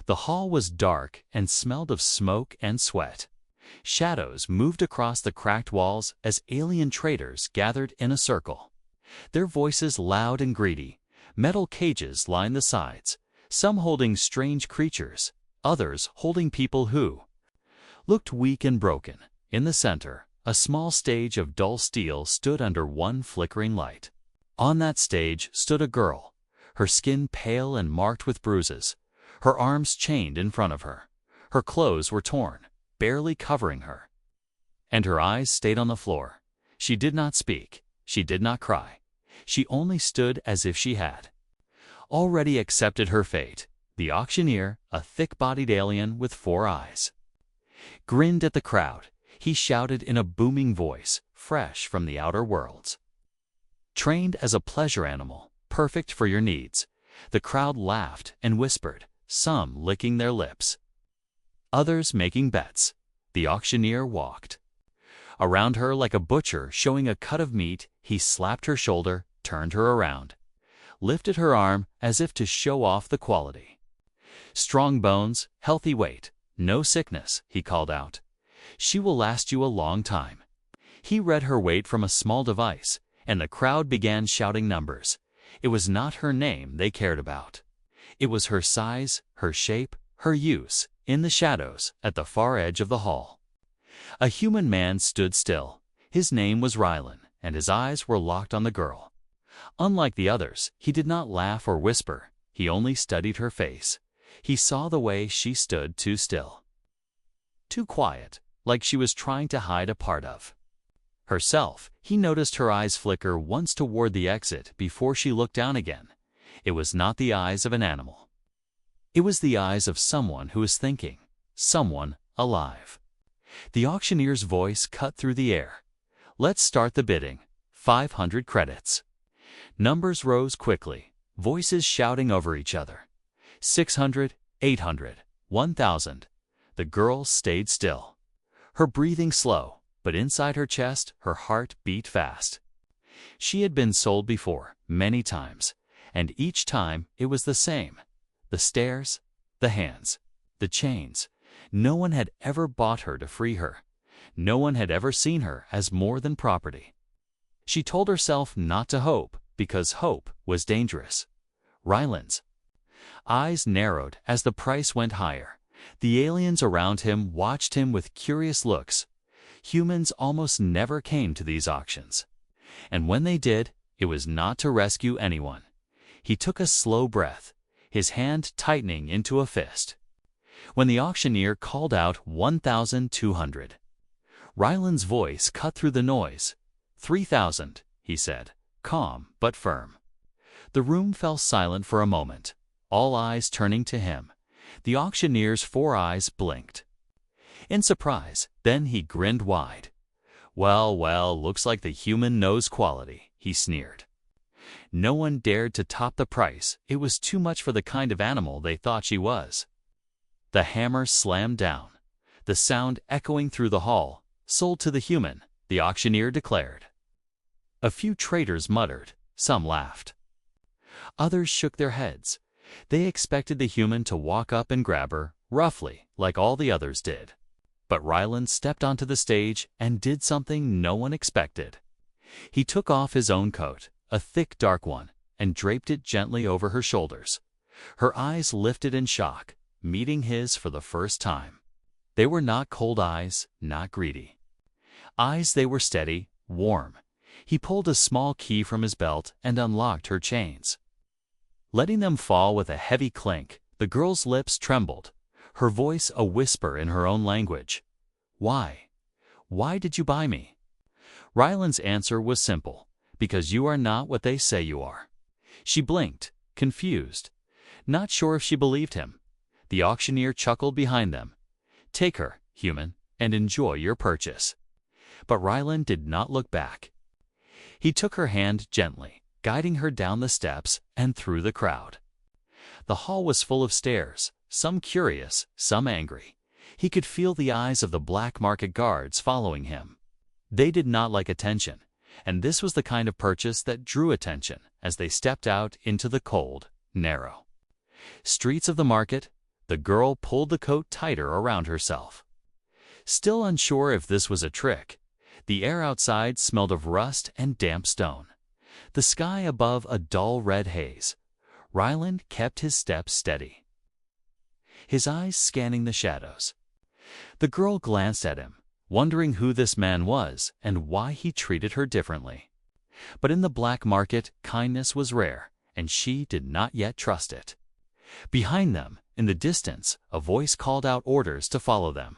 The hall was dark and smelled of smoke and sweat. Shadows moved across the cracked walls as alien traders gathered in a circle. Their voices loud and greedy. Metal cages lined the sides, some holding strange creatures, others holding people who looked weak and broken. In the center, a small stage of dull steel stood under one flickering light. On that stage stood a girl, her skin pale and marked with bruises, her arms chained in front of her. Her clothes were torn, barely covering her, and her eyes stayed on the floor. She did not speak, she did not cry. She only stood as if she had already accepted her fate. The auctioneer, a thick-bodied alien with 4 eyes, grinned at the crowd. He shouted in a booming voice, fresh from the outer worlds. Trained as a pleasure animal, perfect for your needs. The crowd laughed and whispered, some licking their lips, others making bets. The auctioneer walked around her like a butcher showing a cut of meat. He slapped her shoulder, turned her around, lifted her arm as if to show off the quality. Strong bones, healthy weight, no sickness, he called out. She will last you a long time. He read her weight from a small device, and the crowd began shouting numbers. It was not her name they cared about. It was her size, her shape, her use. In the shadows, at the far edge of the hall, a human man stood still. His name was Rylan, and his eyes were locked on the girl. Unlike the others, he did not laugh or whisper. He only studied her face. He saw the way she stood, too still, too quiet, like she was trying to hide a part of herself. He noticed her eyes flicker once toward the exit before she looked down again. It was not the eyes of an animal. It was the eyes of someone who was thinking, someone alive. The auctioneer's voice cut through the air. Let's start the bidding. 500 credits. Numbers rose quickly, voices shouting over each other. 600, 800, 1,000. The girl stayed still, her breathing slow, but inside her chest, her heart beat fast. She had been sold before, many times, and each time it was the same. The stares, the hands, the chains. No one had ever bought her to free her. No one had ever seen her as more than property. She told herself not to hope, because hope was dangerous. Rylan's eyes narrowed as the price went higher. The aliens around him watched him with curious looks. Humans almost never came to these auctions. And when they did, it was not to rescue anyone. He took a slow breath, his hand tightening into a fist. When the auctioneer called out 1,200, Rylan's voice cut through the noise. 3,000, he said, calm but firm. The room fell silent for a moment, all eyes turning to him. The auctioneer's 4 eyes blinked in surprise, then he grinned wide. Well, looks like the human knows quality, he sneered. No one dared to top the price. It was too much for the kind of animal they thought she was. The hammer slammed down, the sound echoing through the hall. Sold to the human, the auctioneer declared. A few traders muttered, some laughed. Others shook their heads. They expected the human to walk up and grab her, roughly, like all the others did. But Rylan stepped onto the stage and did something no one expected. He took off his own coat, a thick dark one, and draped it gently over her shoulders. Her eyes lifted in shock, meeting his for the first time. They were not cold eyes, not greedy eyes. They were steady, warm. He pulled a small key from his belt and unlocked her chains. Letting them fall with a heavy clink, the girl's lips trembled, her voice a whisper in her own language. Why? Why did you buy me? Rylan's answer was simple. Because you are not what they say you are. She blinked, confused, not sure if she believed him. The auctioneer chuckled behind them. Take her, human, and enjoy your purchase. But Rylan did not look back. He took her hand gently, guiding her down the steps and through the crowd. The hall was full of stares, some curious, some angry. He could feel the eyes of the black market guards following him. They did not like attention, and this was the kind of purchase that drew attention as they stepped out into the cold, narrow streets of the market. The girl pulled the coat tighter around herself. Still unsure if this was a trick, the air outside smelled of rust and damp stone. The sky above a dull red haze. Ryland kept his steps steady, his eyes scanning the shadows. The girl glanced at him, wondering who this man was and why he treated her differently. But in the black market, kindness was rare, and she did not yet trust it. Behind them, in the distance, a voice called out orders to follow them.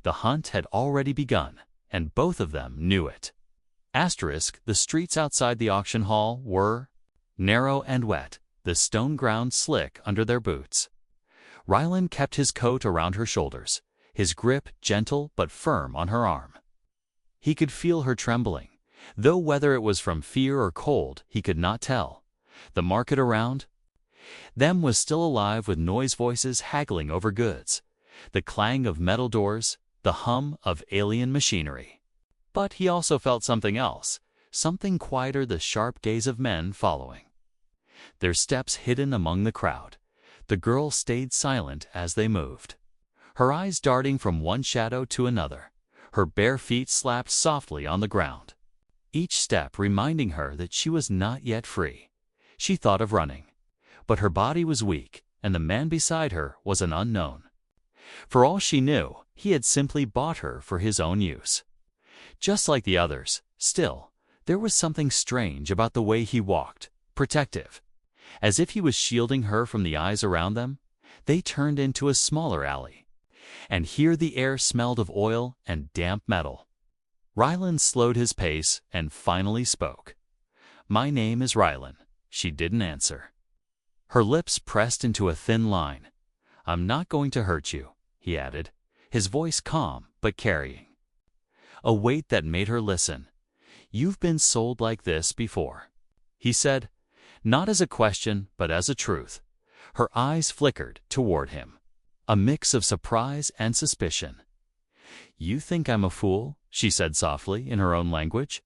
The hunt had already begun, and both of them knew it. The streets outside the auction hall were narrow and wet, the stone ground slick under their boots. Ryland kept his coat around her shoulders, his grip gentle but firm on her arm. He could feel her trembling, though whether it was from fear or cold he could not tell. The market around them was still alive with noise voices haggling over goods, the clang of metal doors, the hum of alien machinery. But he also felt something else, something quieter, the sharp gaze of men following. Their steps hidden among the crowd. The girl stayed silent as they moved, her eyes darting from one shadow to another. Her bare feet slapped softly on the ground, each step reminding her that she was not yet free. She thought of running, but her body was weak, and the man beside her was an unknown. For all she knew, he had simply bought her for his own use. Just like the others, still, there was something strange about the way he walked, protective, as if he was shielding her from the eyes around them. They turned into a smaller alley, and here the air smelled of oil and damp metal. Ryland slowed his pace and finally spoke. "My name is Ryland." She didn't answer. Her lips pressed into a thin line. "I'm not going to hurt you," he added, his voice calm but carrying a weight that made her listen. "You've been sold like this before," he said, not as a question but as a truth. Her eyes flickered toward him, a mix of surprise and suspicion. "You think I'm a fool?" she said softly in her own language.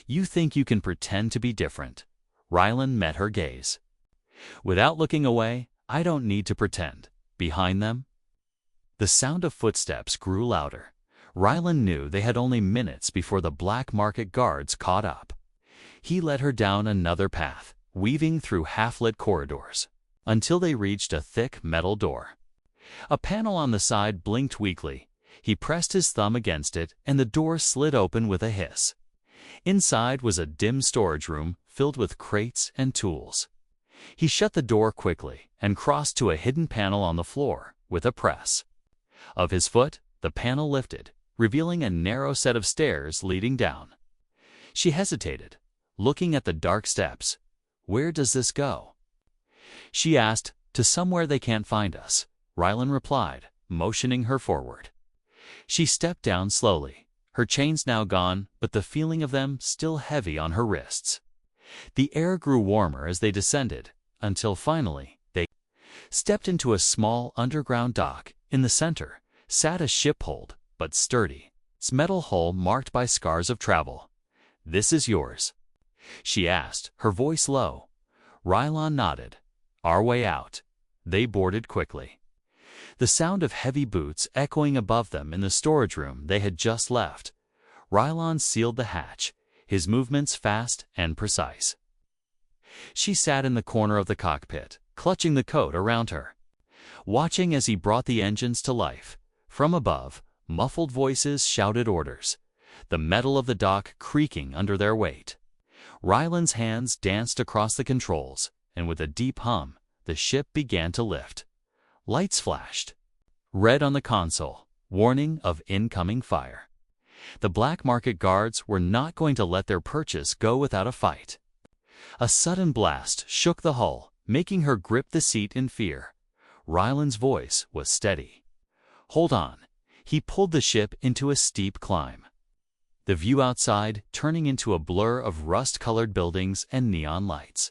"You think you can pretend to be different?" Ryland met her gaze. Without looking away, "I don't need to pretend." Behind them, the sound of footsteps grew louder. Ryland knew they had only minutes before the black market guards caught up. He led her down another path, weaving through half-lit corridors, until they reached a thick metal door. A panel on the side blinked weakly. He pressed his thumb against it, and the door slid open with a hiss. Inside was a dim storage room filled with crates and tools. He shut the door quickly and crossed to a hidden panel on the floor with a press of his foot. The panel lifted, revealing a narrow set of stairs leading down. She hesitated, looking at the dark steps. "Where does this go?" she asked. "To somewhere they can't find us," Ryland replied, motioning her forward. She stepped down slowly, her chains now gone, but the feeling of them still heavy on her wrists. The air grew warmer as they descended, until finally they stepped into a small underground dock. In the center sat a ship, old but sturdy, its metal hull marked by scars of travel. "This is yours?" she asked, her voice low. Ryland nodded. "Our way out." They boarded quickly, the sound of heavy boots echoing above them in the storage room they had just left. Ryland sealed the hatch, his movements fast and precise. She sat in the corner of the cockpit, clutching the coat around her, watching as he brought the engines to life. From above, muffled voices shouted orders, the metal of the dock creaking under their weight. Ryland's hands danced across the controls, and with a deep hum, the ship began to lift. Lights flashed, red on the console, warning of incoming fire. The black market guards were not going to let their purchase go without a fight. A sudden blast shook the hull, making her grip the seat in fear. Ryland's voice was steady. "Hold on." He pulled the ship into a steep climb, the view outside turning into a blur of rust-colored buildings and neon lights.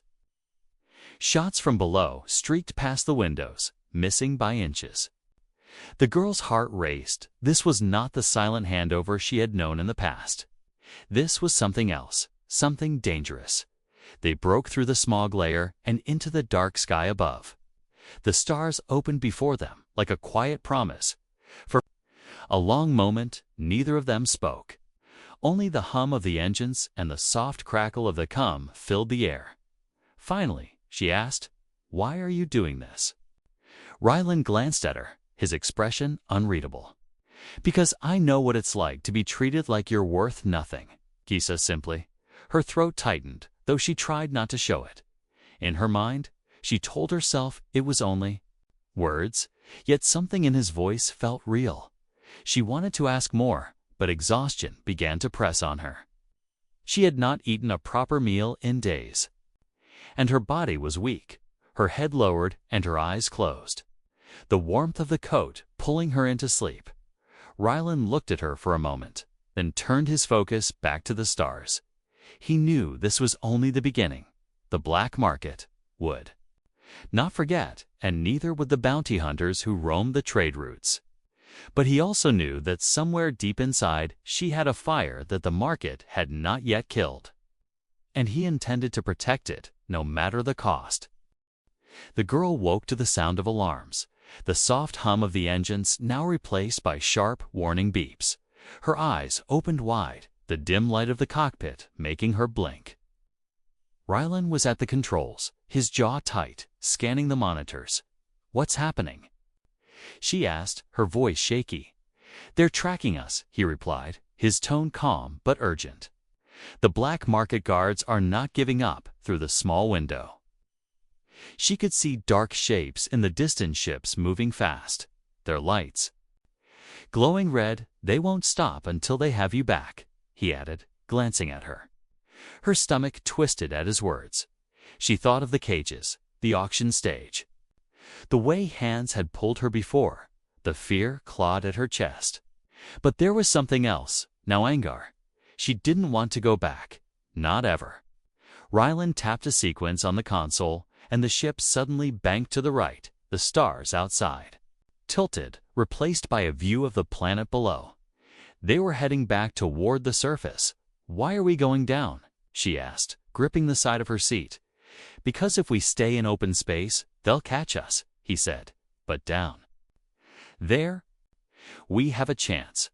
Shots from below streaked past the windows, missing by inches. The girl's heart raced. This was not the silent handover she had known in the past. This was something else, something dangerous. They broke through the smog layer and into the dark sky above. The stars opened before them like a quiet promise. For a long moment, neither of them spoke. Only the hum of the engines and the soft crackle of the cum filled the air. Finally, she asked, "Why are you doing this?" Rylan glanced at her, his expression unreadable. "Because I know what it's like to be treated like you're worth nothing," Kisa simply. Her throat tightened, though she tried not to show it. In her mind, she told herself it was only words, yet something in his voice felt real. She wanted to ask more, but exhaustion began to press on her. She had not eaten a proper meal in days, and her body was weak, her head lowered and her eyes closed. The warmth of the coat pulling her into sleep. Rylan looked at her for a moment, then turned his focus back to the stars. He knew this was only the beginning. The black market would not forget, and neither would the bounty hunters who roamed the trade routes. But he also knew that somewhere deep inside she had a fire that the market had not yet killed. And he intended to protect it, no matter the cost. The girl woke to the sound of alarms, the soft hum of the engines now replaced by sharp, warning beeps. Her eyes opened wide, the dim light of the cockpit making her blink. Rylan was at the controls, his jaw tight, scanning the monitors. "What's happening?" she asked, her voice shaky. "They're tracking us," he replied, his tone calm but urgent. "The black market guards are not giving up." Through the small window, she could see dark shapes in the distant ships moving fast, their lights glowing red. "They won't stop until they have you back," he added, glancing at her. Her stomach twisted at his words. She thought of the cages, the auction stage, the way hands had pulled her before. The fear clawed at her chest. But there was something else, now anger. She didn't want to go back. Not ever. Rylan tapped a sequence on the console, and the ship suddenly banked to the right, the stars outside tilted, replaced by a view of the planet below. They were heading back toward the surface. "Why are we going down?" she asked, gripping the side of her seat. "Because if we stay in open space, they'll catch us," he said. "But down there, we have a chance."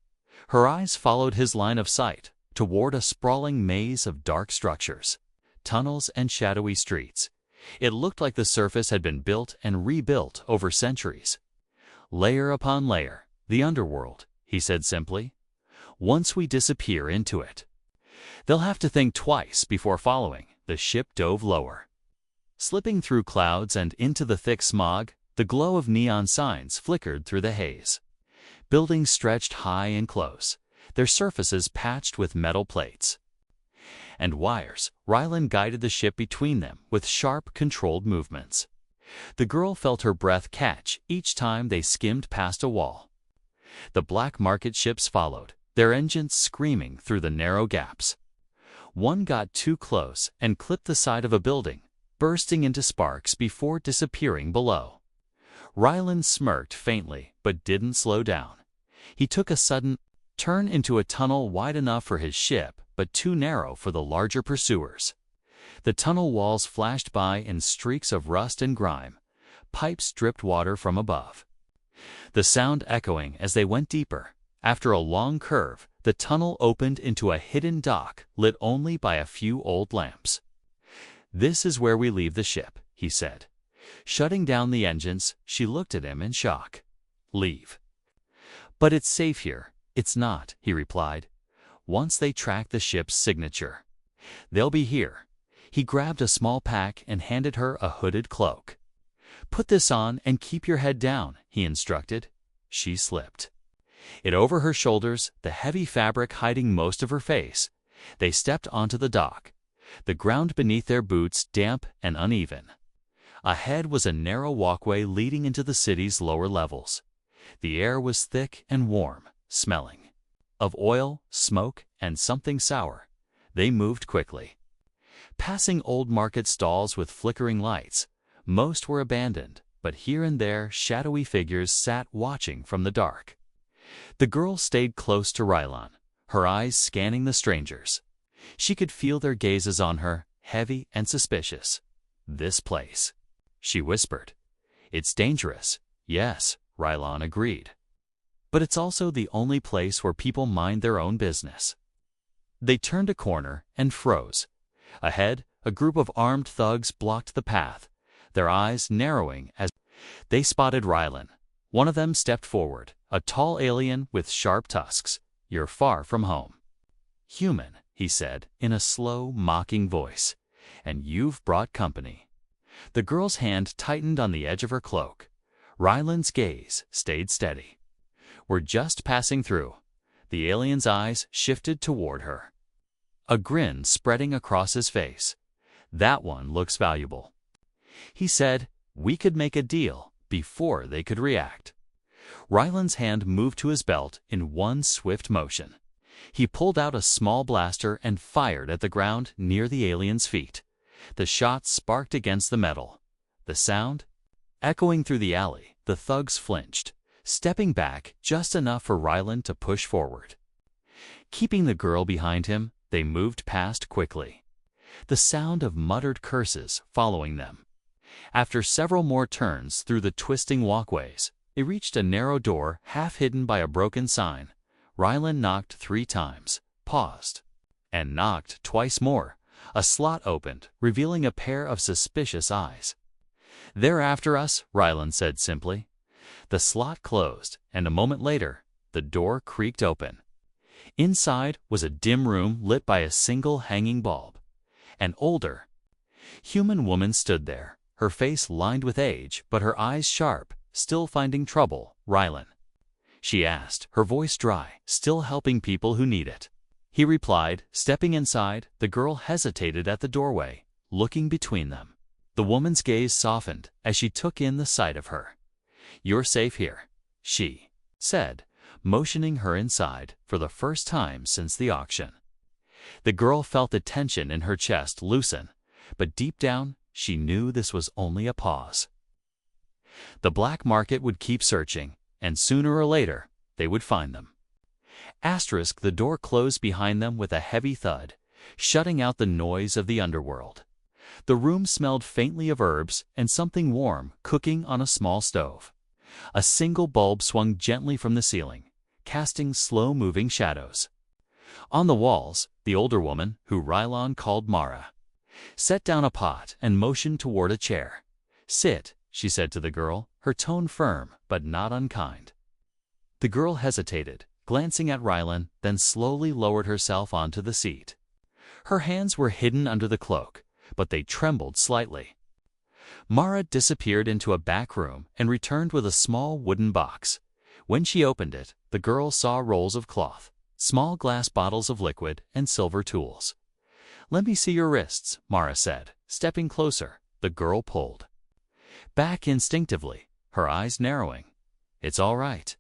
Her eyes followed his line of sight, toward a sprawling maze of dark structures, tunnels and shadowy streets. It looked like the surface had been built and rebuilt over centuries. "Layer upon layer, the underworld," he said simply. "Once we disappear into it, they'll have to think twice before following." The ship dove lower, slipping through clouds and into the thick smog. The glow of neon signs flickered through the haze. Buildings stretched high and close, their surfaces patched with metal plates and wires. Rylan guided the ship between them with sharp, controlled movements. The girl felt her breath catch each time they skimmed past a wall. The black market ships followed, their engines screaming through the narrow gaps. One got too close and clipped the side of a building, bursting into sparks before disappearing below. Rylan smirked faintly but didn't slow down. He took a sudden turn into a tunnel wide enough for his ship but too narrow for the larger pursuers. The tunnel walls flashed by in streaks of rust and grime. Pipes dripped water from above, the sound echoing as they went deeper. After a long curve, the tunnel opened into a hidden dock lit only by a few old lamps. "This is where we leave the ship," he said. Shutting down the engines, she looked at him in shock. "Leave?" "But it's safe here." "It's not," he replied. "Once they track the ship's signature, they'll be here." He grabbed a small pack and handed her a hooded cloak. "Put this on and keep your head down," he instructed. She slipped it over her shoulders, the heavy fabric hiding most of her face. They stepped onto the dock, the ground beneath their boots damp and uneven. Ahead was a narrow walkway leading into the city's lower levels. The air was thick and warm, smelling of oil, smoke, and something sour. They moved quickly, passing old market stalls with flickering lights. Most were abandoned, but here and there shadowy figures sat watching from the dark. The girl stayed close to Rylan, her eyes scanning the strangers. She could feel their gazes on her, heavy and suspicious. "This place," she whispered. It's dangerous, yes, Rylon agreed. But it's also the only place where people mind their own business. They turned a corner and froze. Ahead, a group of armed thugs blocked the path, their eyes narrowing as they spotted Rylon. One of them stepped forward, a tall alien with sharp tusks. "You're far from home." "Human," he said in a slow, mocking voice, "and you've brought company." The girl's hand tightened on the edge of her cloak. Rylon's gaze stayed steady. "We're just passing through." The alien's eyes shifted toward her, a grin spreading across his face. "That one looks valuable." He said, "We could make a deal," before they could react. Rylon's hand moved to his belt in one swift motion. He pulled out a small blaster and fired at the ground near the alien's feet. The shot sparked against the metal. The sound echoing through the alley. The thugs flinched, stepping back just enough for Rylon to push forward. Keeping the girl behind him, they moved past quickly, the sound of muttered curses following them. After several more turns through the twisting walkways, they reached a narrow door half hidden by a broken sign. Rylon knocked 3 times, paused, and knocked twice more. A slot opened, revealing a pair of suspicious eyes. "They're after us," Rylon said simply. The slot closed, and a moment later, the door creaked open. Inside was a dim room lit by a single hanging bulb. An older, human woman stood there, her face lined with age, but her eyes sharp. "Still finding trouble, Rylon?" she asked, her voice dry. "Still helping people who need it," he replied. Stepping inside, the girl hesitated at the doorway, looking between them. The woman's gaze softened as she took in the sight of her. "You're safe here," she said, motioning her inside for the first time since the auction. The girl felt the tension in her chest loosen, but deep down, she knew this was only a pause. The black market would keep searching, and sooner or later, they would find them. The door closed behind them with a heavy thud, shutting out the noise of the underworld. The room smelled faintly of herbs and something warm cooking on a small stove. A single bulb swung gently from the ceiling, casting slow-moving shadows. On the walls, the older woman, who Rylon called Mara, set down a pot and motioned toward a chair. "Sit," she said to the girl, her tone firm but not unkind. The girl hesitated, glancing at Rylon, then slowly lowered herself onto the seat. Her hands were hidden under the cloak, but they trembled slightly. Mara disappeared into a back room and returned with a small wooden box. When she opened it, the girl saw rolls of cloth, small glass bottles of liquid, and silver tools. "Let me see your wrists," Mara said. Stepping closer, the girl pulled back instinctively, her eyes narrowing. "It's all right,"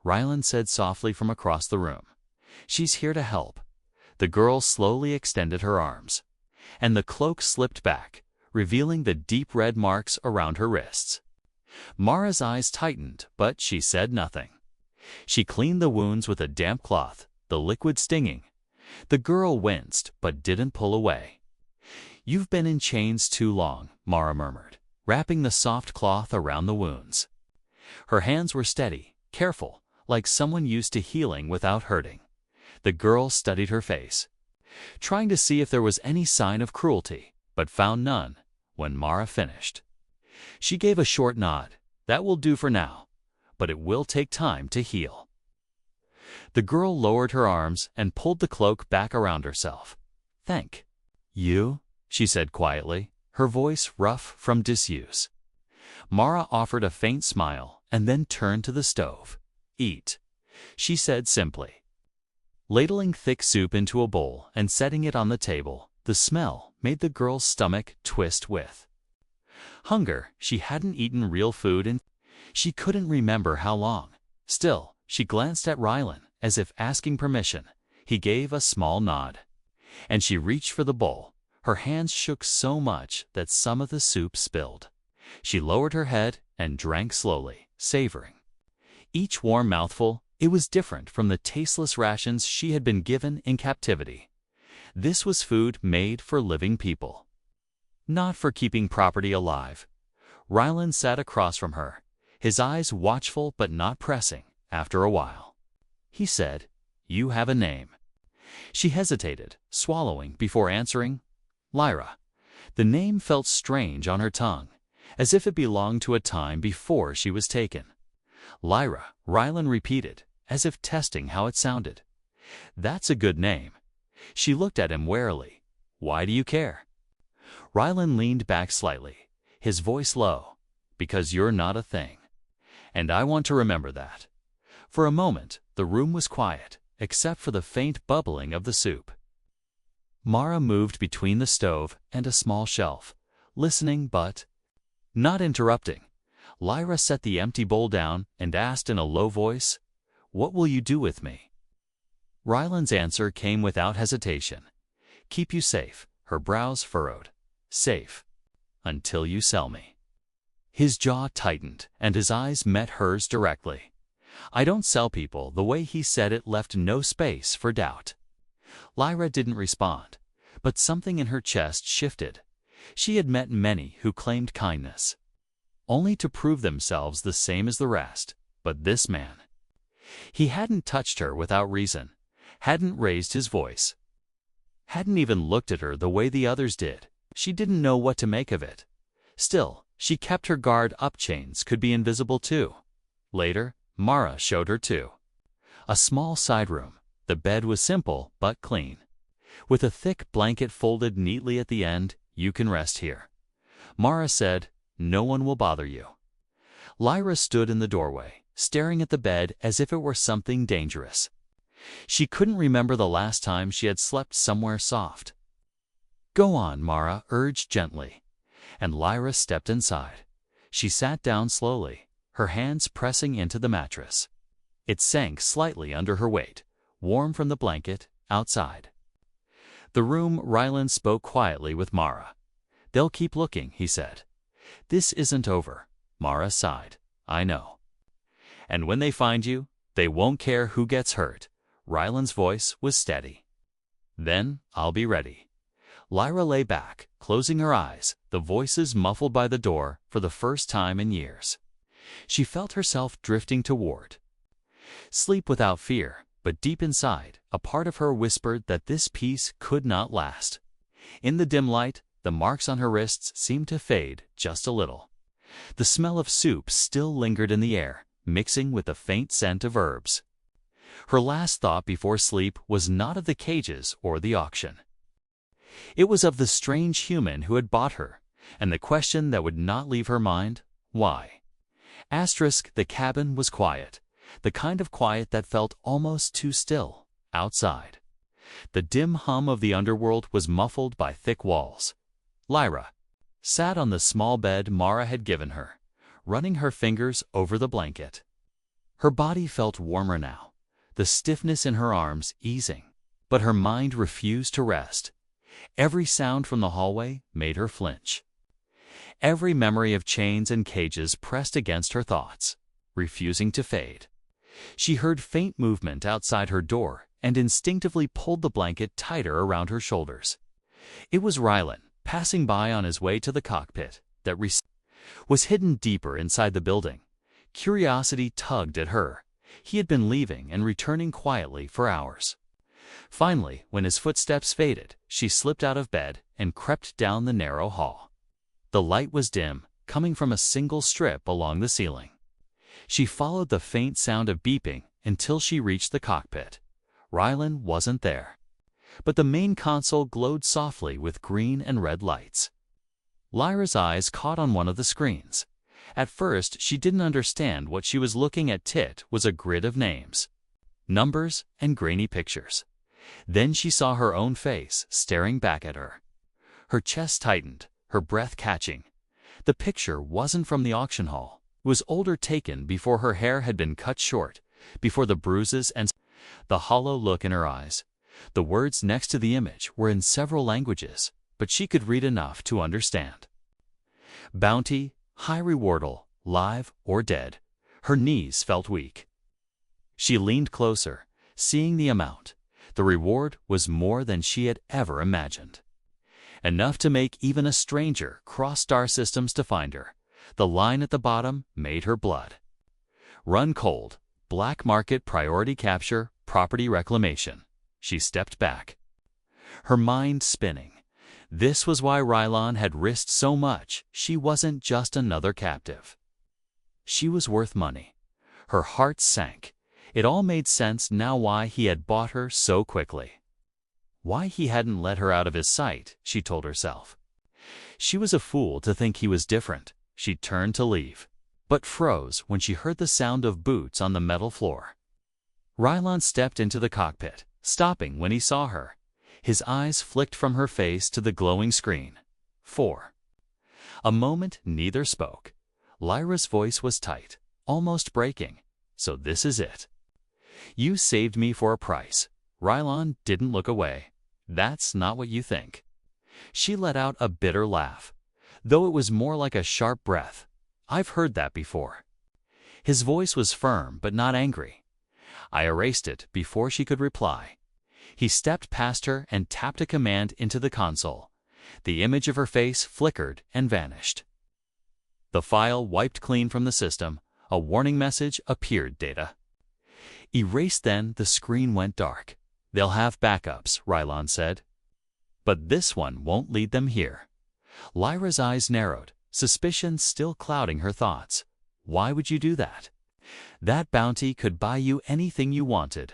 Rylon said softly from across the room. "She's here to help." The girl slowly extended her arms, and the cloak slipped back, revealing the deep red marks around her wrists. Mara's eyes tightened, but she said nothing. She cleaned the wounds with a damp cloth, the liquid stinging. The girl winced, but didn't pull away. "You've been in chains too long," Mara murmured, wrapping the soft cloth around the wounds. Her hands were steady, careful, like someone used to healing without hurting. The girl studied her face, trying to see if there was any sign of cruelty, but found none. When Mara finished, she gave a short nod. "That will do for now, but it will take time to heal." The girl lowered her arms and pulled the cloak back around herself. "Thank you," she said quietly, her voice rough from disuse. Mara offered a faint smile and then turned to the stove. "Eat," she said simply. Ladling thick soup into a bowl and setting it on the table, the smell made the girl's stomach twist with hunger. She hadn't eaten real food and she couldn't remember how long. Still, she glanced at Rylon as if asking permission. He gave a small nod, and she reached for the bowl. Her hands shook so much that some of the soup spilled. She lowered her head and drank slowly, savoring each warm mouthful. It was different from the tasteless rations she had been given in captivity. This was food made for living people, not for keeping property alive. Ryland sat across from her, his eyes watchful but not pressing. After a while, he said, "You have a name." She hesitated, swallowing before answering, "Lyra." The name felt strange on her tongue, as if it belonged to a time before she was taken. "Lyra," Ryland repeated, as if testing how it sounded. "That's a good name." She looked at him warily. "Why do you care?" Ryland leaned back slightly, his voice low. "Because you're not a thing. And I want to remember that." For a moment, the room was quiet, except for the faint bubbling of the soup. Mara moved between the stove and a small shelf, listening but not interrupting. Lyra set the empty bowl down and asked in a low voice, "What will you do with me?" Ryland's answer came without hesitation. "Keep you safe." Her brows furrowed. "Safe. Until you sell me." His jaw tightened, and his eyes met hers directly. "I don't sell people." The way he said it left no space for doubt. Lyra didn't respond, but something in her chest shifted. She had met many who claimed kindness, only to prove themselves the same as the rest. But this man, he hadn't touched her without reason, hadn't raised his voice, hadn't even looked at her the way the others did. She didn't know what to make of it. Still, she kept her guard up. Chains could be invisible too. Later, Mara showed her too. A small side room. The bed was simple but clean, with a thick blanket folded neatly at the end. "You can rest here," Mara said. "No one will bother you." Lyra stood in the doorway, staring at the bed as if it were something dangerous. She couldn't remember the last time she had slept somewhere soft. "Go on," Mara urged gently, and Lyra stepped inside. She sat down slowly, her hands pressing into the mattress. It sank slightly under her weight, warm from the blanket outside. The room. Ryland spoke quietly with Mara. "They'll keep looking," he said. "This isn't over." Mara sighed. "I know. And when they find you, they won't care who gets hurt." Ryland's voice was steady. "Then I'll be ready." Lyra lay back, closing her eyes, the voices muffled by the door for the first time in years. She felt herself drifting toward sleep without fear, but deep inside, a part of her whispered that this peace could not last. In the dim light, the marks on her wrists seemed to fade just a little. The smell of soup still lingered in the air, mixing with the faint scent of herbs. Her last thought before sleep was not of the cages or the auction. It was of the strange human who had bought her, and the question that would not leave her mind: why? The cabin was quiet, the kind of quiet that felt almost too still. Outside, the dim hum of the underworld was muffled by thick walls. Lyra sat on the small bed Mara had given her, running her fingers over the blanket. Her body felt warmer now, the stiffness in her arms easing, but her mind refused to rest. Every sound from the hallway made her flinch. Every memory of chains and cages pressed against her thoughts, refusing to fade. She heard faint movement outside her door and instinctively pulled the blanket tighter around her shoulders. It was Ryland, passing by on his way to the cockpit, that was hidden deeper inside the building. Curiosity tugged at her. He had been leaving and returning quietly for hours. Finally, when his footsteps faded, she slipped out of bed and crept down the narrow hall. The light was dim, coming from a single strip along the ceiling. She followed the faint sound of beeping until she reached the cockpit. Ryland wasn't there, but the main console glowed softly with green and red lights. Lyra's eyes caught on one of the screens. At first, she didn't understand what she was looking at. It was a grid of names, numbers, and grainy pictures. Then she saw her own face staring back at her. Her chest tightened, her breath catching. The picture wasn't from the auction hall. It was older, taken before her hair had been cut short, before the bruises and the hollow look in her eyes. The words next to the image were in several languages, but she could read enough to understand. Bounty, high rewardal, live or dead. Her knees felt weak. She leaned closer, seeing the amount. The reward was more than she had ever imagined. Enough to make even a stranger cross star systems to find her. The line at the bottom made her blood run cold. Black market priority capture, property reclamation. She stepped back, her mind spinning. This was why Rylon had risked so much. She wasn't just another captive. She was worth money. Her heart sank. It all made sense now why he had bought her so quickly. Why he hadn't let her out of his sight, she told herself. She was a fool to think he was different. She turned to leave, but froze when she heard the sound of boots on the metal floor. Rylon stepped into the cockpit, stopping when he saw her. His eyes flicked from her face to the glowing screen. 4. A moment neither spoke. Lyra's voice was tight, almost breaking. So this is it. You saved me for a price. Rylon didn't look away. That's not what you think. She let out a bitter laugh, though it was more like a sharp breath. I've heard that before. His voice was firm but not angry. I erased it before she could reply. He stepped past her and tapped a command into the console. The image of her face flickered and vanished. The file wiped clean from the system. A warning message appeared. Data erased. Then the screen went dark. They'll have backups, Rylon said. But this one won't lead them here. Lyra's eyes narrowed, suspicion still clouding her thoughts. Why would you do that? That bounty could buy you anything you wanted.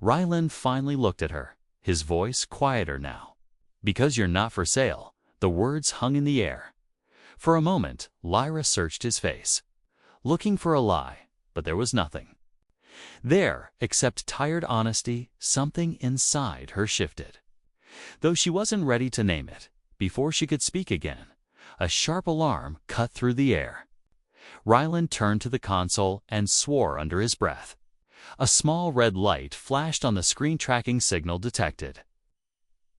Rylon finally looked at her, his voice quieter now. Because you're not for sale. The words hung in the air. For a moment, Lyra searched his face, looking for a lie, but there was nothing there except tired honesty. Something inside her shifted, though she wasn't ready to name it. Before she could speak again, a sharp alarm cut through the air. Rylon turned to the console and swore under his breath. A small red light flashed on the screen. Tracking signal detected.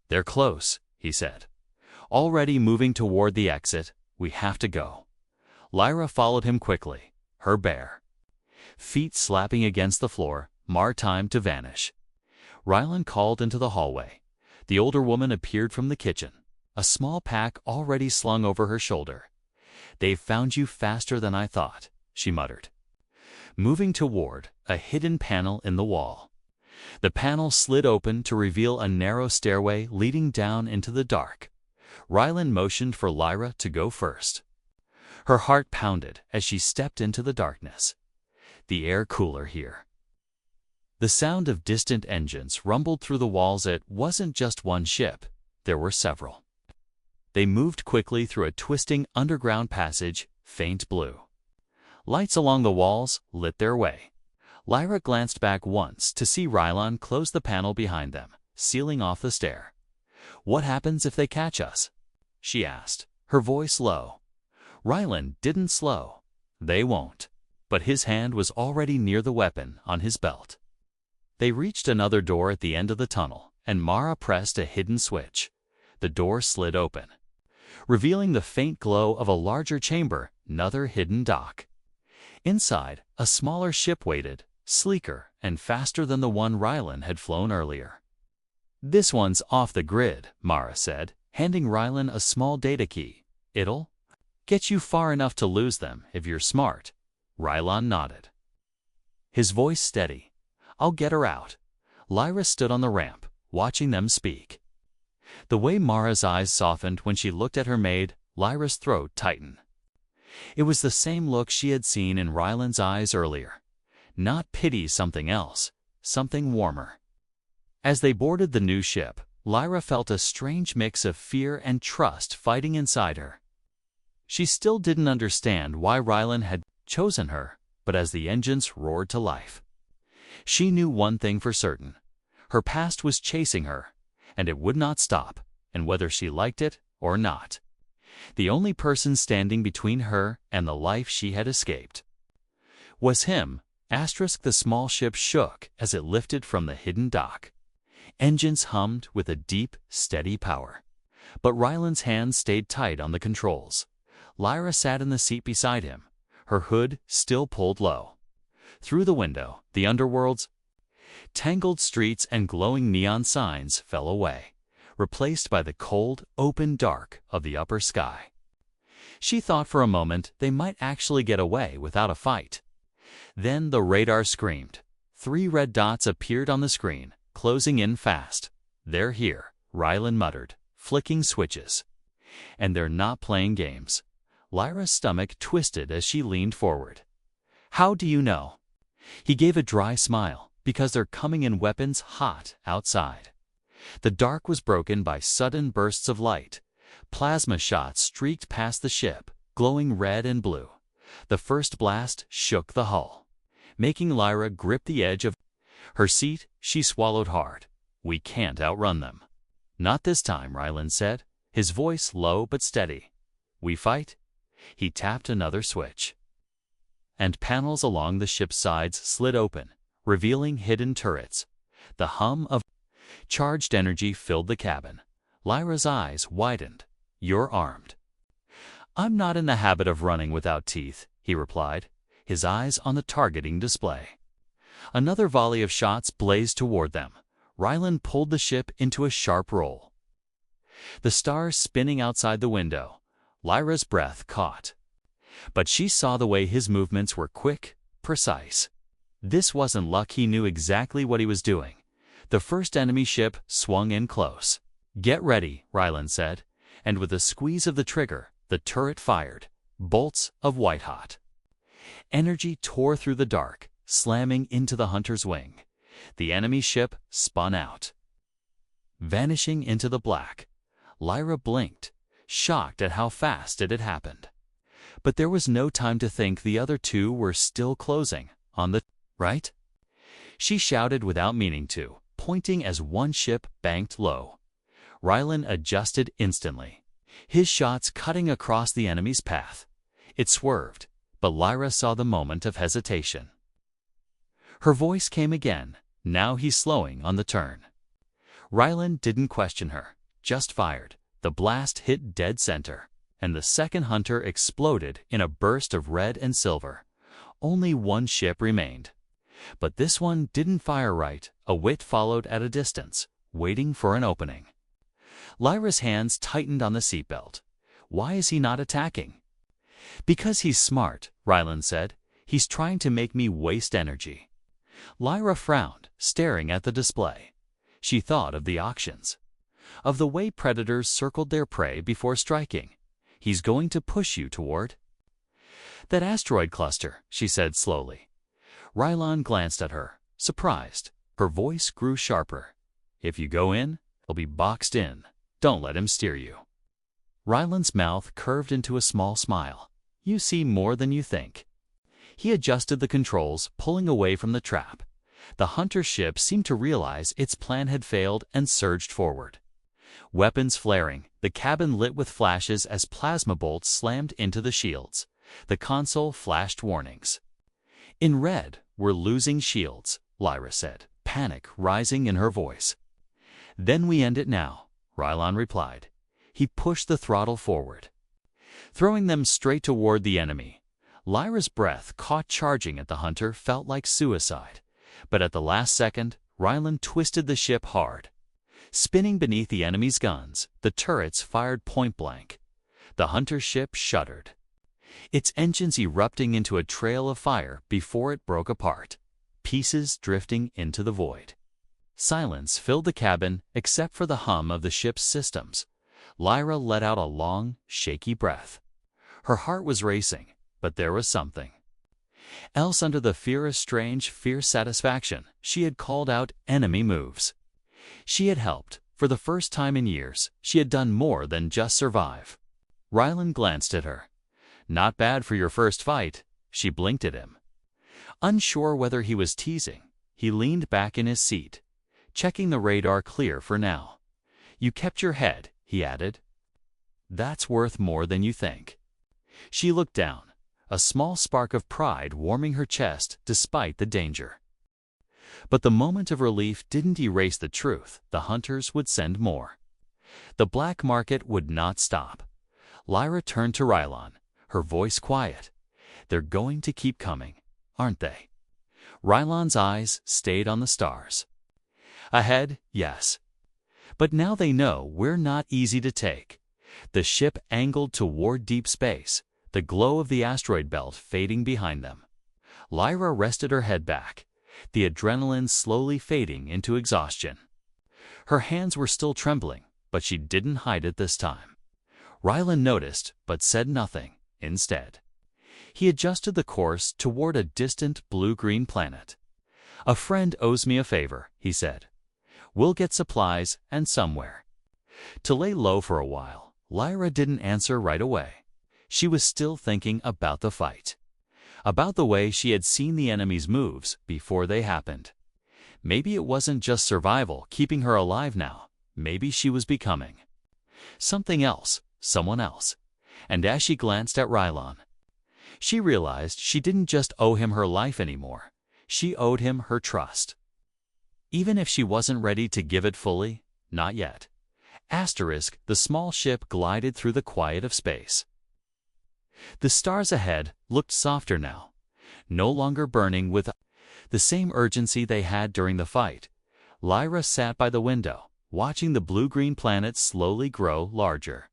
They're close, he said. Already moving toward the exit. We have to go. Lyra followed him quickly, her bare feet slapping against the floor. Time to vanish. Rylon called into the hallway. The older woman appeared from the kitchen, a small pack already slung over her shoulder. They've found you faster than I thought, she muttered, moving toward a hidden panel in the wall. The panel slid open to reveal a narrow stairway leading down into the dark. Rylon motioned for Lyra to go first. Her heart pounded as she stepped into the darkness. The air cooler here. The sound of distant engines rumbled through the walls. It wasn't just one ship. There were several. They moved quickly through a twisting underground passage, faint blue. Lights along the walls lit their way. Lyra glanced back once to see Rylon close the panel behind them, sealing off the stair. What happens if they catch us? She asked, her voice low. Rylon didn't slow. They won't. But his hand was already near the weapon on his belt. They reached another door at the end of the tunnel, and Mara pressed a hidden switch. The door slid open, revealing the faint glow of a larger chamber, another hidden dock. Inside, a smaller ship waited, sleeker and faster than the one Rylon had flown earlier. This one's off the grid, Mara said, handing Rylon a small data key. It'll get you far enough to lose them if you're smart. Rylon nodded, his voice steady. I'll get her out. Lyra stood on the ramp, watching them speak. The way Mara's eyes softened when she looked at her maid, Lyra's throat tightened. It was the same look she had seen in Rylon's eyes earlier. Not pity, something else, something warmer. As they boarded the new ship, Lyra felt a strange mix of fear and trust fighting inside her. She still didn't understand why Rylon had chosen her, but as the engines roared to life, she knew one thing for certain. Her past was chasing her, and it would not stop, and whether she liked it or not. The only person standing between her and the life she had escaped was him. The small ship shook as it lifted from the hidden dock. Engines hummed with a deep, steady power, but Rylon's hands stayed tight on the controls. Lyra sat in the seat beside him, her hood still pulled low. Through the window, the underworld's tangled streets and glowing neon signs fell away, replaced by the cold, open dark of the upper sky. She thought for a moment they might actually get away without a fight. Then the radar screamed. 3 red dots appeared on the screen, closing in fast. "They're here," Rylan muttered, flicking switches. "And they're not playing games." Lyra's stomach twisted as she leaned forward. "How do you know?" He gave a dry smile, "Because they're coming in weapons hot outside." The dark was broken by sudden bursts of light. Plasma shots streaked past the ship, glowing red and blue. The first blast shook the hull, making Lyra grip the edge of her seat. She swallowed hard. "We can't outrun them." "Not this time," Rylan said, his voice low but steady. "We fight?" He tapped another switch, and panels along the ship's sides slid open, revealing hidden turrets. The hum of charged energy filled the cabin. Lyra's eyes widened. "You're armed." "I'm not in the habit of running without teeth," he replied, his eyes on the targeting display. Another volley of shots blazed toward them. Rylan pulled the ship into a sharp roll, the stars spinning outside the window. Lyra's breath caught, but she saw the way his movements were quick, precise. This wasn't luck. He knew exactly what he was doing. The first enemy ship swung in close. "Get ready," Rylan said, and with a squeeze of the trigger, the turret fired. Bolts of white-hot energy tore through the dark, slamming into the hunter's wing. The enemy ship spun out, vanishing into the black. Lyra blinked, shocked at how fast it had happened. But there was no time to think. The other 2 were still closing on the right. She shouted without meaning to, pointing as one ship banked low. Rylan adjusted instantly, his shots cutting across the enemy's path. It swerved, but Lyra saw the moment of hesitation. Her voice came again. Now he's slowing on the turn. Rylan didn't question her, just fired. The blast hit dead center, and the second hunter exploded in a burst of red and silver. Only one ship remained. But this one didn't fire right. A wit followed at a distance, waiting for an opening. Lyra's hands tightened on the seatbelt. Why is he not attacking? "Because he's smart," Rylan said. "He's trying to make me waste energy." Lyra frowned, staring at the display. She thought of the auctions, of the way predators circled their prey before striking. "He's going to push you toward that asteroid cluster," she said slowly. Rylan glanced at her, surprised. Her voice grew sharper. "If you go in, you'll be boxed in. Don't let him steer you." Rylan's mouth curved into a small smile. "You see more than you think." He adjusted the controls, pulling away from the trap. The hunter ship seemed to realize its plan had failed and surged forward. Weapons flaring, the cabin lit with flashes as plasma bolts slammed into the shields. The console flashed warnings. "In red, we're losing shields," Lyra said, panic rising in her voice. "Then we end it now," Rylan replied. He pushed the throttle forward, throwing them straight toward the enemy. Lyra's breath, caught charging at the hunter, felt like suicide. But at the last second, Rylan twisted the ship hard. Spinning beneath the enemy's guns, the turrets fired point-blank. The hunter ship shuddered, its engines erupting into a trail of fire before it broke apart, pieces drifting into the void. Silence filled the cabin except for the hum of the ship's systems. Lyra let out a long, shaky breath. Her heart was racing, but there was something else under the fear, a strange, fierce satisfaction. She had called out enemy moves. She had helped. For the first time in years, she had done more than just survive. Rylan glanced at her. "Not bad for your first fight." She blinked at him. Unsure whether he was teasing, he leaned back in his seat, checking the radar clear for now. "You kept your head," he added. "That's worth more than you think." She looked down, a small spark of pride warming her chest despite the danger. But the moment of relief didn't erase the truth. The hunters would send more. The black market would not stop. Lyra turned to Rylan, her voice quiet. "They're going to keep coming, aren't they?" Rylan's eyes stayed on the stars. "Ahead, yes. But now they know we're not easy to take. The ship angled toward deep space, the glow of the asteroid belt fading behind them. Lyra rested her head back, the adrenaline slowly fading into exhaustion. Her hands were still trembling, but she didn't hide it this time. Rylan noticed, but said nothing, instead. He adjusted the course toward a distant blue-green planet. "A friend owes me a favor," he said. "We'll get supplies and somewhere." To lay low for a while, Lyra didn't answer right away. She was still thinking about the fight, about the way she had seen the enemy's moves before they happened. Maybe it wasn't just survival keeping her alive now. Maybe she was becoming something else, someone else. And as she glanced at Rylan, she realized she didn't just owe him her life anymore. She owed him her trust. Even if she wasn't ready to give it fully, not yet. Asterisk, the small ship glided through the quiet of space. The stars ahead looked softer now, no longer burning with the same urgency they had during the fight. Lyra sat by the window, watching the blue-green planet slowly grow larger.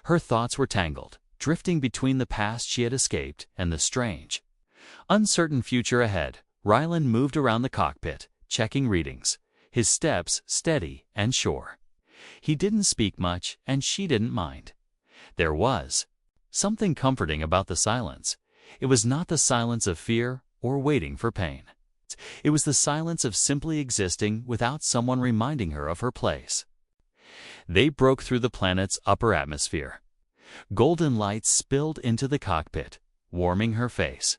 Her thoughts were tangled, drifting between the past she had escaped and the strange, uncertain future ahead. Rylan moved around the cockpit, checking readings, his steps steady and sure. He didn't speak much, and she didn't mind. There was something comforting about the silence. It was not the silence of fear or waiting for pain. It was the silence of simply existing without someone reminding her of her place. They broke through the planet's upper atmosphere. Golden light spilled into the cockpit, warming her face.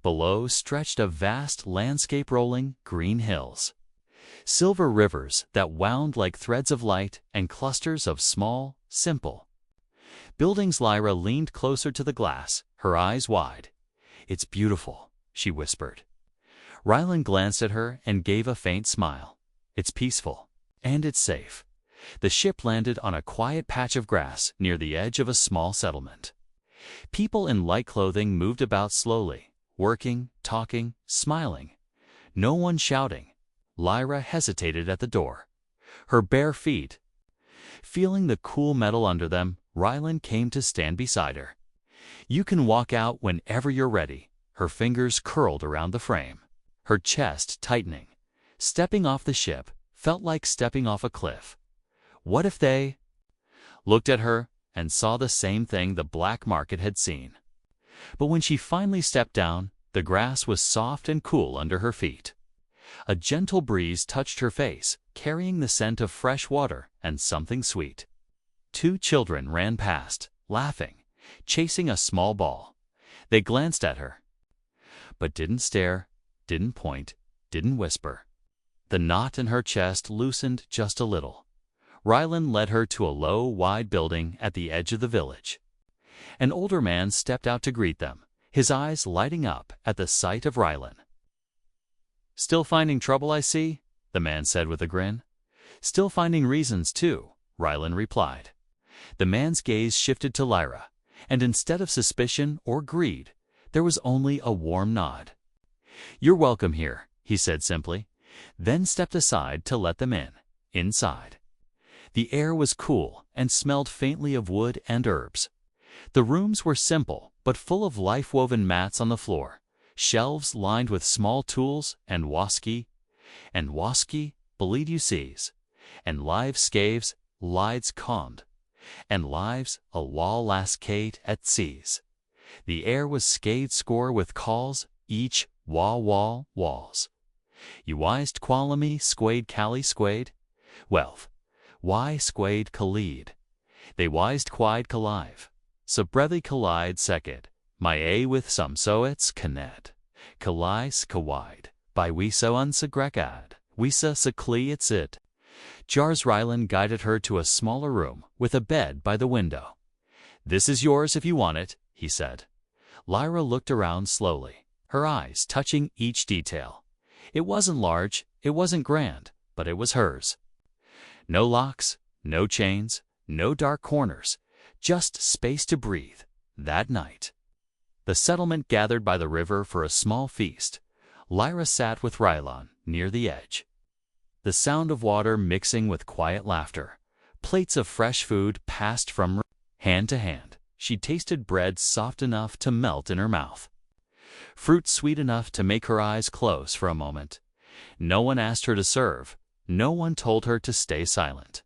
Below stretched a vast landscape, rolling green hills, silver rivers that wound like threads of light, and clusters of small, simple buildings. Lyra leaned closer to the glass, her eyes wide. "It's beautiful," she whispered. Rylan glanced at her and gave a faint smile. "It's peaceful. And it's safe." The ship landed on a quiet patch of grass near the edge of a small settlement. People in light clothing moved about slowly, working, talking, smiling. No one shouting. Lyra hesitated at the door, her bare feet feeling the cool metal under them. Rylan came to stand beside her. "You can walk out whenever you're ready." Her fingers curled around the frame, her chest tightening. Stepping off the ship felt like stepping off a cliff. What if they looked at her and saw the same thing the black market had seen? But when she finally stepped down, the grass was soft and cool under her feet. A gentle breeze touched her face, carrying the scent of fresh water and something sweet. 2 children ran past, laughing, chasing a small ball. They glanced at her, but didn't stare, didn't point, didn't whisper. The knot in her chest loosened just a little. Rylan led her to a low, wide building at the edge of the village. An older man stepped out to greet them, his eyes lighting up at the sight of Rylan. "Still finding trouble, I see," the man said with a grin. "Still finding reasons, too," Rylan replied. The man's gaze shifted to Lyra, and instead of suspicion or greed, there was only a warm nod. "You're welcome here," he said simply, then stepped aside to let them in. Inside, the air was cool and smelled faintly of wood and herbs. The rooms were simple, but full of life-woven mats on the floor, shelves lined with small tools and whisky, believe you sees, and live scaves, lides calmed, and lives a wall last Kate at seas. The air was scathed score with calls, each wall walls. You wised qualamy squade cali squade, wealth, why squade khalid. They wised quide kalive, subrevi collide seked, my a with some soets canet, kalais kawide, by wiso unsagrekad, wisa sakli it. Jars Rylan guided her to a smaller room with a bed by the window. "This is yours if you want it," he said. Lyra looked around slowly, her eyes touching each detail. It wasn't large, it wasn't grand, but it was hers. No locks, no chains, no dark corners, just space to breathe. That night, the settlement gathered by the river for a small feast. Lyra sat with Rylan near the edge. The sound of water mixing with quiet laughter, Plates of fresh food passed from hand to hand. She tasted bread soft enough to melt in her mouth, fruit sweet enough to make her eyes close for a moment. No one asked her to serve. No one told her to stay silent.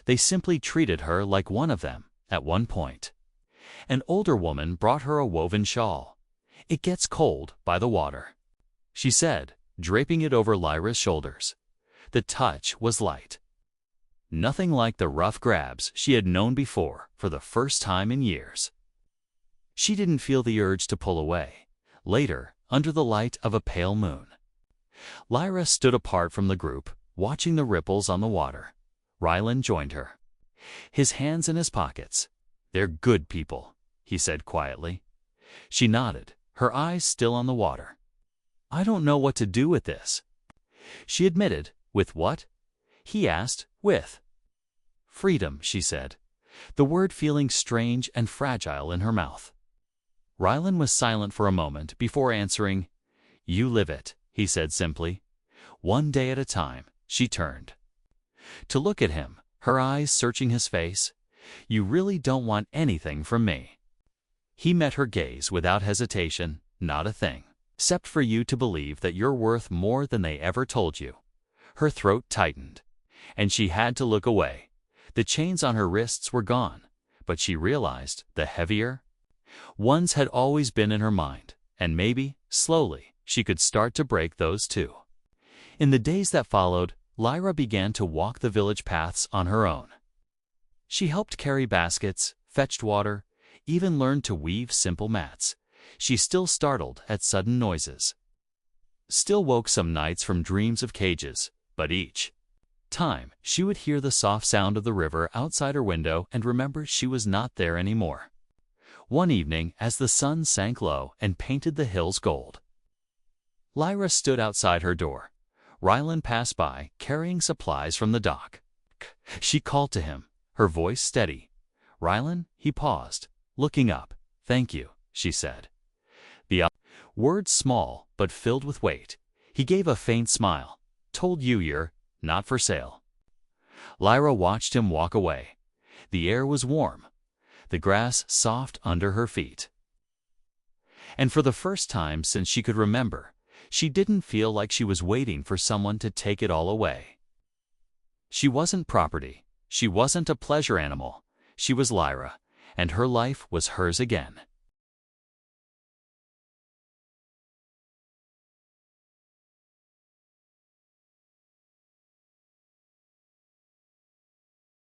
They simply treated her like one of them. At one point, an older woman brought her a woven shawl. "It gets cold by the water," she said, draping it over Lyra's shoulders. The touch was light. Nothing like the rough grabs she had known before for the first time in years. She didn't feel the urge to pull away. Later, under the light of a pale moon, Lyra stood apart from the group, watching the ripples on the water. Rylan joined her, his hands in his pockets. "They're good people," he said quietly. She nodded, her eyes still on the water. "I don't know what to do with this," she admitted. "With what?" he asked. "With freedom," she said, the word feeling strange and fragile in her mouth. Rylan was silent for a moment before answering. "You live it," he said simply. "One day at a time." She turned to look at him, her eyes searching his face. "You really don't want anything from me." He met her gaze without hesitation. "Not a thing, except for you to believe that you're worth more than they ever told you." Her throat tightened, and she had to look away. The chains on her wrists were gone, but she realized the heavier ones had always been in her mind, and maybe, slowly, she could start to break those too. In the days that followed, Lyra began to walk the village paths on her own. She helped carry baskets, fetched water, even learned to weave simple mats. She still startled at sudden noises, still woke some nights from dreams of cages, but each time she would hear the soft sound of the river outside her window and remember she was not there anymore. One evening, as the sun sank low and painted the hills gold, Lyra stood outside her door. Rylan passed by, carrying supplies from the dock. She called to him, her voice steady. "Rylan?" He paused, looking up. "Thank you," she said. The words small, but filled with weight. He gave a faint smile. "Told you you're not for sale." Lyra watched him walk away. The air was warm, the grass soft under her feet. And for the first time since she could remember, she didn't feel like she was waiting for someone to take it all away. She wasn't property. She wasn't a pleasure animal. She was Lyra, and her life was hers again.